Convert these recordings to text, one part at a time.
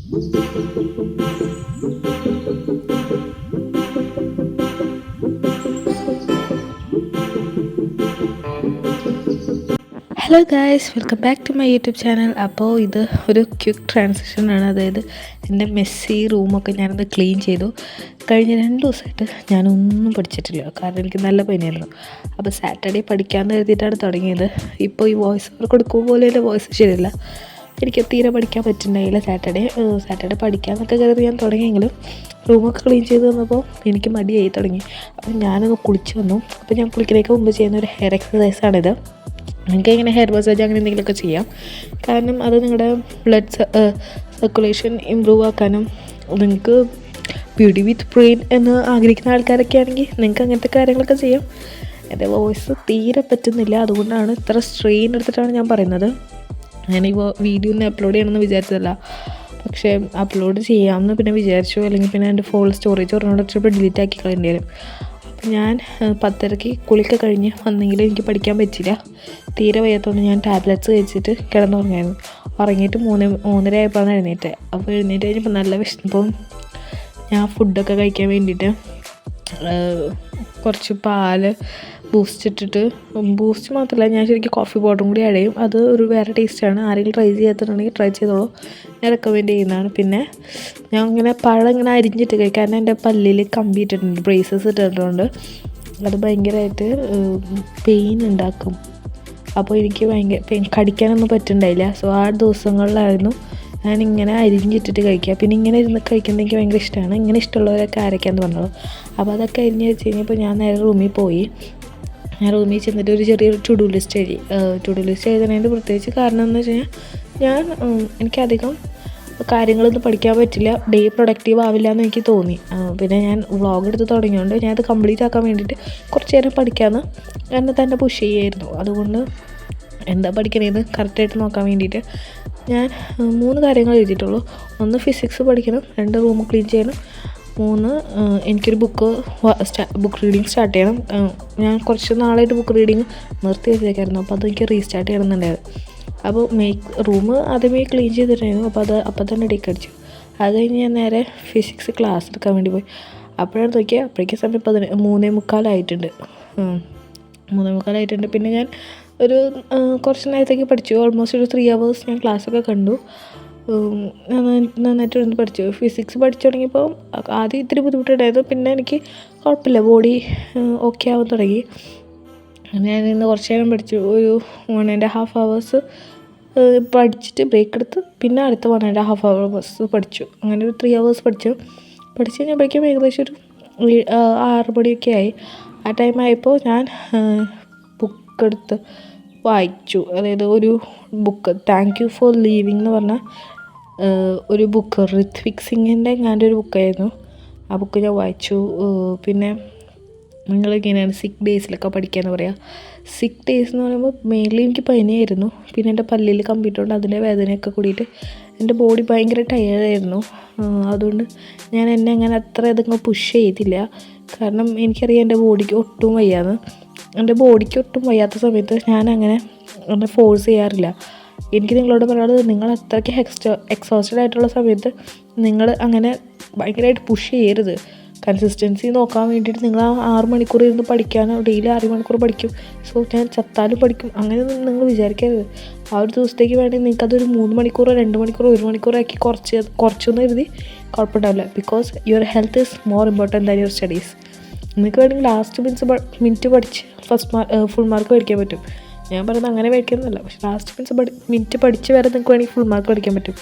Hello guys, welcome back to my YouTube channel. അപ്പോൾ ഇത് ഒരു ക്വിക്ക് ട്രാൻസിഷനാണ്. അതായത് എൻ്റെ മെസ്സി റൂമൊക്കെ ഞാനത് ക്ലീൻ ചെയ്തു. കഴിഞ്ഞ 2 ദിവസമായിട്ട് ഞാനൊന്നും പഠിച്ചിട്ടില്ല, കാരണം എനിക്ക് നല്ല പനിയായിരുന്നു. അപ്പോൾ സാറ്റർഡേ പഠിക്കാമെന്ന് കരുതിയിട്ടാണ് തുടങ്ങിയത്. ഇപ്പോൾ ഈ വോയിസ് ഓവർ കൊടുക്കും പോലെ എൻ്റെ വോയിസ് ശരിയല്ല, എനിക്ക് തീരെ പഠിക്കാൻ പറ്റുന്നുണ്ടായില്ല. സാറ്റർഡേ പഠിക്കാമെന്നൊക്കെ കരുതി ഞാൻ തുടങ്ങിയെങ്കിലും റൂമൊക്കെ ക്ലീൻ ചെയ്ത് വന്നപ്പോൾ എനിക്ക് മടിയായി തുടങ്ങി. അപ്പോൾ ഞാനൊന്ന് കുളിച്ച് വന്നു. അപ്പോൾ ഞാൻ കുളിക്കുന്നതിനൊക്കെ മുമ്പ് ചെയ്യുന്ന ഒരു ഹെയർ എക്സസൈസാണിത്. നിങ്ങൾക്ക് ഇങ്ങനെ ഹെയർ മസാജ് അങ്ങനെ എന്തെങ്കിലുമൊക്കെ ചെയ്യാം, കാരണം അത് നിങ്ങളുടെ ബ്ലഡ് സർക്കുലേഷൻ ഇമ്പ്രൂവ് ആക്കാനും, നിങ്ങൾക്ക് ബ്യൂട്ടി വിത്ത് ബ്രെയിൻ എന്ന് ആഗ്രഹിക്കുന്ന ആൾക്കാരൊക്കെ ആണെങ്കിൽ നിങ്ങൾക്ക് അങ്ങനത്തെ കാര്യങ്ങളൊക്കെ ചെയ്യാം. എൻ്റെ വോയിസ് തീരെ പറ്റുന്നില്ല, അതുകൊണ്ടാണ് ഇത്ര സ്ട്രെയിൻ എടുത്തിട്ടാണ് ഞാൻ പറയുന്നത്. ഞാനിപ്പോൾ വീഡിയോ ഒന്ന് അപ്ലോഡ് ചെയ്യണമെന്ന് വിചാരിച്ചതല്ല, പക്ഷേ അപ്ലോഡ് ചെയ്യാമെന്ന് പിന്നെ വിചാരിച്ചു. അല്ലെങ്കിൽ പിന്നെ എൻ്റെ ഫോൺ സ്റ്റോറേജ് പറഞ്ഞുകൊണ്ട് ചിലപ്പോൾ ഡിലീറ്റ് ആക്കി കളയേണ്ടി വരും. അപ്പം ഞാൻ 10:30 കുളിയൊക്കെ കഴിഞ്ഞ് വന്നെങ്കിലും എനിക്ക് പഠിക്കാൻ പറ്റില്ല. തീരെ വയ്യാത്തതുകൊണ്ട് ഞാൻ ടാബ്ലറ്റ്സ് കഴിച്ചിട്ട് കിടന്നുറങ്ങായിരുന്നു. ഉറങ്ങിയിട്ട് 3:30 ആയപ്പോഴാണ് എഴുന്നേറ്റ്. അപ്പോൾ എഴുന്നേറ്റ് കഴിഞ്ഞപ്പോൾ നല്ല വിശന്നപ്പോൾ ഞാൻ ഫുഡൊക്കെ കഴിക്കാൻ വേണ്ടിയിട്ട് കുറച്ച് പാല് ബൂസ്റ്റ് മാത്രമല്ല, ഞാൻ ശരിക്കും കോഫി പൗഡറും കൂടി ആഡ് ചെയ്യും. അത് ഒരു വേറെ ടേസ്റ്റാണ്. ആരെങ്കിലും ട്രൈ ചെയ്യാത്തിട്ടുണ്ടെങ്കിൽ ട്രൈ ചെയ്തോളൂ, ഞാൻ റെക്കമെൻഡ് ചെയ്യുന്നതാണ്. പിന്നെ ഞാൻ ഇങ്ങനെ പഴം ഇങ്ങനെ അരിഞ്ഞിട്ട് കഴിക്കും, കാരണം എൻ്റെ പല്ലിൽ കമ്പി ഇട്ടിട്ടുണ്ട്, ബ്രേസസ് ഇട്ടിട്ടുണ്ട്. അത് ഭയങ്കരമായിട്ട് പെയിൻ ഉണ്ടാക്കും. അപ്പോൾ എനിക്ക് ഭയങ്കര പെയിൻ, കടിക്കാനൊന്നും പറ്റുന്നുണ്ടായില്ല. സോ ആ ദിവസങ്ങളിലായിരുന്നു ഞാനിങ്ങനെ അരിഞ്ഞിട്ടിട്ട് കഴിക്കുക. പിന്നെ ഇങ്ങനെ ഇരുന്ന് കഴിക്കുന്നത് എനിക്ക് ഭയങ്കര ഇഷ്ടമാണ്. ഇങ്ങനെ ഇഷ്ടമുള്ളവരൊക്കെ ആരൊക്കെയാണെന്ന് പറഞ്ഞോളൂ. അപ്പോൾ അതൊക്കെ അരിഞ്ഞ് വെച്ച് കഴിഞ്ഞപ്പോൾ ഞാൻ നേരെ റൂമിൽ പോയി. ഞാൻ റൂമിൽ ചെന്നിട്ട് ഒരു ചെറിയൊരു ടു ഡു ലിസ്റ്റ് എഴുതുന്നതിൻ്റെ പ്രത്യേകിച്ച് കാരണം എന്ന് വെച്ച് കഴിഞ്ഞാൽ എനിക്കധികം കാര്യങ്ങളൊന്നും പഠിക്കാൻ പറ്റില്ല, ഡേ പ്രൊഡക്റ്റീവ് ആവില്ല എന്ന് എനിക്ക് തോന്നി. പിന്നെ ഞാൻ വ്ളോഗ് എടുത്ത് തുടങ്ങിയതുകൊണ്ട് ഞാനത് കംപ്ലീറ്റ് ആക്കാൻ വേണ്ടിയിട്ട് കുറച്ച് നേരം പഠിക്കാമെന്ന് എന്നെ തന്നെ പുഷ് ചെയ്യുമായിരുന്നു. അതുകൊണ്ട് എന്താ പഠിക്കണേന്ന് കറക്റ്റായിട്ട് നോക്കാൻ വേണ്ടിയിട്ട് ഞാൻ 3 കാര്യങ്ങൾ എഴുതിയിട്ടുള്ളൂ. 1 ഫിസിക്സ് പഠിക്കണം, 2 റൂം ക്ലീൻ ചെയ്യണം, 3 എനിക്കൊരു ബുക്ക് റീഡിങ് സ്റ്റാർട്ട് ചെയ്യണം. ഞാൻ കുറച്ച് നാളായിട്ട് ബുക്ക് റീഡിങ് നിർത്തി വെച്ചേക്കായിരുന്നു, അപ്പോൾ അതെനിക്ക് റീസ്റ്റാർട്ട് ചെയ്യണമെന്നുണ്ടായിരുന്നു. അപ്പോൾ റൂം ആദ്യമേ ക്ലീൻ ചെയ്തിട്ടായിരുന്നു. അപ്പോൾ അപ്പം തന്നെ ടിക്ക് അടിച്ചു. അത് കഴിഞ്ഞ് ഞാൻ നേരെ ഫിസിക്സ് ക്ലാസ് എടുക്കാൻ വേണ്ടി പോയി. അപ്പോഴാണ് നോക്കിയാൽ അപ്പോഴേക്കും സമയം 3:45 ആയിട്ടുണ്ട്. 3:45 ആയിട്ടുണ്ട്. പിന്നെ ഞാൻ ഒരു കുറച്ച് നേരത്തേക്ക് പഠിച്ചു. ഓൾമോസ്റ്റ് ഒരു 3 hours ഞാൻ ക്ലാസ്സൊക്കെ കണ്ടു. നന്നായിട്ട് ഇരുന്ന് പഠിച്ചു. ഫിസിക്സ് പഠിച്ചു തുടങ്ങിയപ്പോൾ ആദ്യം ഇത്തിരി ബുദ്ധിമുട്ടുണ്ടായിരുന്നു, പിന്നെ എനിക്ക് കുഴപ്പമില്ല, ബോഡി ഓക്കെ ആവാൻ തുടങ്ങി. ഞാൻ ഇന്ന് കുറച്ച് നേരം പഠിച്ചു. ഒരു 1.5 hours പഠിച്ചിട്ട് ബ്രേക്ക് എടുത്ത് പിന്നെ അടുത്ത 1.5 hours പഠിച്ചു. അങ്ങനെ ഒരു 3 hours പഠിച്ചു കഴിഞ്ഞപ്പോഴേക്കും ഏകദേശം ഒരു 6 മണിയൊക്കെ ആയി. ആ ടൈം ആയപ്പോൾ ഞാൻ ബുക്കെടുത്ത് വായിച്ചു. അതായത് ഒരു book, thank you for leaving എന്ന് പറഞ്ഞ ഒരു ബുക്ക്, ഋത്വിക് സിംഗിൻ്റെ ഞാൻ്റെ ഒരു ബുക്കായിരുന്നു. ആ ബുക്ക് ഞാൻ വായിച്ചു. പിന്നെ നിങ്ങളിങ്ങനെയാണ് സിക്ക് ഡേയ്സിലൊക്കെ പഠിക്കാമെന്ന് പറയുക. സിക്ക് ഡേയ്സ് എന്ന് പറയുമ്പോൾ മെയിൻലി എനിക്ക് പനിയായിരുന്നു. പിന്നെ എൻ്റെ പല്ലിൽ കമ്പിയിട്ടുണ്ട്, അതിൻ്റെ വേദനയൊക്കെ കൂടിയിട്ട് എൻ്റെ ബോഡി ഭയങ്കര ടയേർഡായിരുന്നു. അതുകൊണ്ട് ഞാൻ എന്നെ അങ്ങനെ അത്ര ഇതങ്ങ് പുഷ് ചെയ്തില്ല, കാരണം എനിക്കറിയാം എൻ്റെ ബോഡിക്ക് ഒട്ടും വയ്യാന്ന്. എൻ്റെ ബോഡിക്ക് ഒട്ടും വയ്യാത്ത സമയത്ത് ഞാൻ അങ്ങനെ ഫോഴ്സ് ചെയ്യാറില്ല. എനിക്ക് നിങ്ങളോട് പറയാനുള്ളത്, നിങ്ങൾ അത്രയ്ക്ക് എക്സോസ്റ്റഡ് ആയിട്ടുള്ള സമയത്ത് നിങ്ങൾ അങ്ങനെ ഭയങ്കരമായിട്ട് പുഷ് ചെയ്യരുത്. കൺസിസ്റ്റൻസി നോക്കാൻ വേണ്ടിയിട്ട് നിങ്ങൾ ആ 6 മണിക്കൂർ ഇരുന്ന് പഠിക്കാനോ, ഡെയിലി 6 മണിക്കൂർ പഠിക്കും, സോ ഞാൻ ചത്താലും പഠിക്കും, അങ്ങനെയൊന്നും നിങ്ങൾ വിചാരിക്കരുത്. ആ ഒരു ദിവസത്തേക്ക് വേണമെങ്കിൽ നിങ്ങൾക്കതൊരു 3 മണിക്കൂറോ 2 മണിക്കൂറോ 1 മണിക്കൂറോ ആക്കി കുറച്ചൊന്നും എഴുതി കുഴപ്പമുണ്ടാവില്ല. Because your health is more important than your studies. നിങ്ങൾക്ക് വേണമെങ്കിൽ ലാസ്റ്റ് മിനിറ്റ് പഠിച്ച് ഫുൾ മാർക്ക് മേടിക്കാൻ പറ്റും. ഞാൻ പറയുന്നത് അങ്ങനെ മേടിക്കുന്നതല്ല, പക്ഷേ ലാസ്റ്റ് മിനിറ്റ് പഠിച്ച് വരെ നിങ്ങൾക്ക് വേണമെങ്കിൽ ഫുൾ മാർക്ക് മേടിക്കാൻ പറ്റും.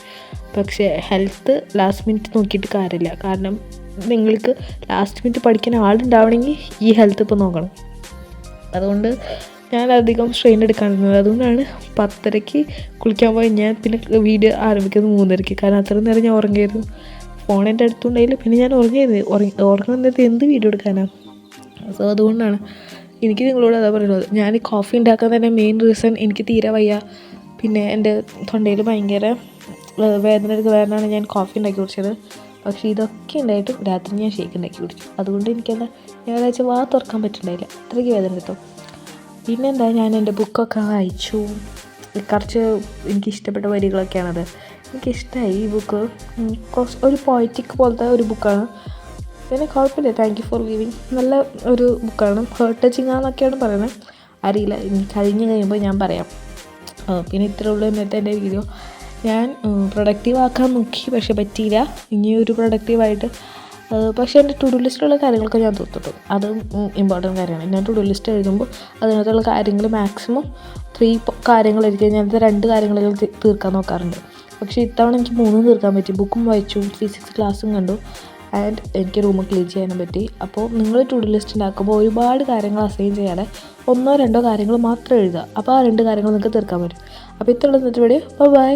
പക്ഷേ ഹെൽത്ത് ലാസ്റ്റ് മിനിറ്റ് നോക്കിയിട്ട് കാര്യമില്ല, കാരണം നിങ്ങൾക്ക് ലാസ്റ്റ് മിനിറ്റ് പഠിക്കാൻ ആളുണ്ടാവണമെങ്കിൽ ഈ ഹെൽത്ത് ഇപ്പോൾ നോക്കണം. അതുകൊണ്ട് ഞാൻ അധികം സ്ട്രെയിൻ എടുക്കാണ്ടിരുന്നത്. അതുകൊണ്ടാണ് 10:30 കുളിക്കാൻ പോയി ഞാൻ പിന്നെ വീഡിയോ ആരംഭിക്കുന്നത് 3:30, കാരണം അത്രയും നേരം ഞാൻ ഉറങ്ങിയായിരുന്നു. ഫോൺ എൻ്റെ അടുത്തുണ്ടായില്ല, പിന്നെ ഞാൻ ഉറങ്ങുന്നത് എന്ത് വീഡിയോ എടുക്കാനാണ്. സോ അതുകൊണ്ടാണ് എനിക്ക് നിങ്ങളോട് അതാ പറയുന്നത്. ഞാൻ ഈ കോഫി ഉണ്ടാക്കാൻ തന്നെ മെയിൻ റീസൺ എനിക്ക് തീരെ വയ്യ, പിന്നെ എൻ്റെ തൊണ്ടയിൽ ഭയങ്കര വേദന എടുക്കുന്നതാണ് ഞാൻ കോഫി ഉണ്ടാക്കി കുടിച്ചത്. പക്ഷേ ഇതൊക്കെ ഉണ്ടായിട്ടും രാത്രി ഞാൻ ഷേക്ക് ഉണ്ടാക്കി കുടിച്ചു. അതുകൊണ്ട് എനിക്കെന്താ ഞായറാഴ്ച തുറക്കാൻ പറ്റുന്നുണ്ടായില്ല, അത്രയ്ക്ക് വേദന എടുത്തു. പിന്നെന്താ, ഞാൻ എൻ്റെ ബുക്കൊക്കെ വായിച്ചു. കുറച്ച് എനിക്കിഷ്ടപ്പെട്ട വരികളൊക്കെയാണത്. എനിക്കിഷ്ടമായി ഈ ബുക്ക്. കുറച്ച് ഒരു പോയറ്റിക് പോലത്തെ ഒരു ബുക്കാണ്. പിന്നെ കുഴപ്പമില്ല, താങ്ക് യു ഫോർ ലിവിങ് നല്ല ഒരു ബുക്കാണ്. ഹേർട്ട് ടച്ചിങ് ആണെന്നൊക്കെയാണ് പറയുന്നത്, അറിയില്ല, ഇനി കഴിഞ്ഞ് കഴിയുമ്പോൾ ഞാൻ പറയാം. പിന്നെ ഇത്രയേ ഉള്ളൂ ഇന്നത്തെ എൻ്റെ വീഡിയോ. ഞാൻ പ്രൊഡക്റ്റീവ് ആക്കാൻ നോക്കി, പക്ഷെ പറ്റിയില്ല. ഇനിയൊരു പ്രൊഡക്റ്റീവായിട്ട് പക്ഷേ എൻ്റെ ടു ഡു ലിസ്റ്റിലുള്ള കാര്യങ്ങളൊക്കെ ഞാൻ തീർത്തിട്ടു. അതും ഇമ്പോർട്ടൻറ്റ് കാര്യമാണ്. ഞാൻ ടു ഡു ലിസ്റ്റ് എഴുതുമ്പോൾ അതിനകത്തുള്ള കാര്യങ്ങൾ മാക്സിമം 3 കാര്യങ്ങളായിരിക്കും. ഞാനത് 2 കാര്യങ്ങളിൽ തീർക്കാൻ നോക്കാറുണ്ട്. പക്ഷേ ഇത്തവണ എനിക്ക് 3 തീർക്കാൻ പറ്റി. ബുക്കും വായിച്ചു, ഫിസിക്സ് ക്ലാസ്സും കണ്ടു, ആൻഡ് എനിക്ക് റൂം ക്ലീൻ ചെയ്യാനും പറ്റി. അപ്പോൾ നിങ്ങൾ ടു ഡു ലിസ്റ്റ് ഉണ്ടാക്കുമ്പോൾ ഒരുപാട് കാര്യങ്ങൾ അസൈൻ ചെയ്യാതെ 1-2 കാര്യങ്ങൾ മാത്രം എഴുതുക. അപ്പോൾ ആ 2 കാര്യങ്ങൾ നിങ്ങൾക്ക് തീർക്കാൻ പറ്റും. അപ്പോൾ ഇത്രയുള്ള ഇന്നത്തെ വീഡിയോ. ബൈ.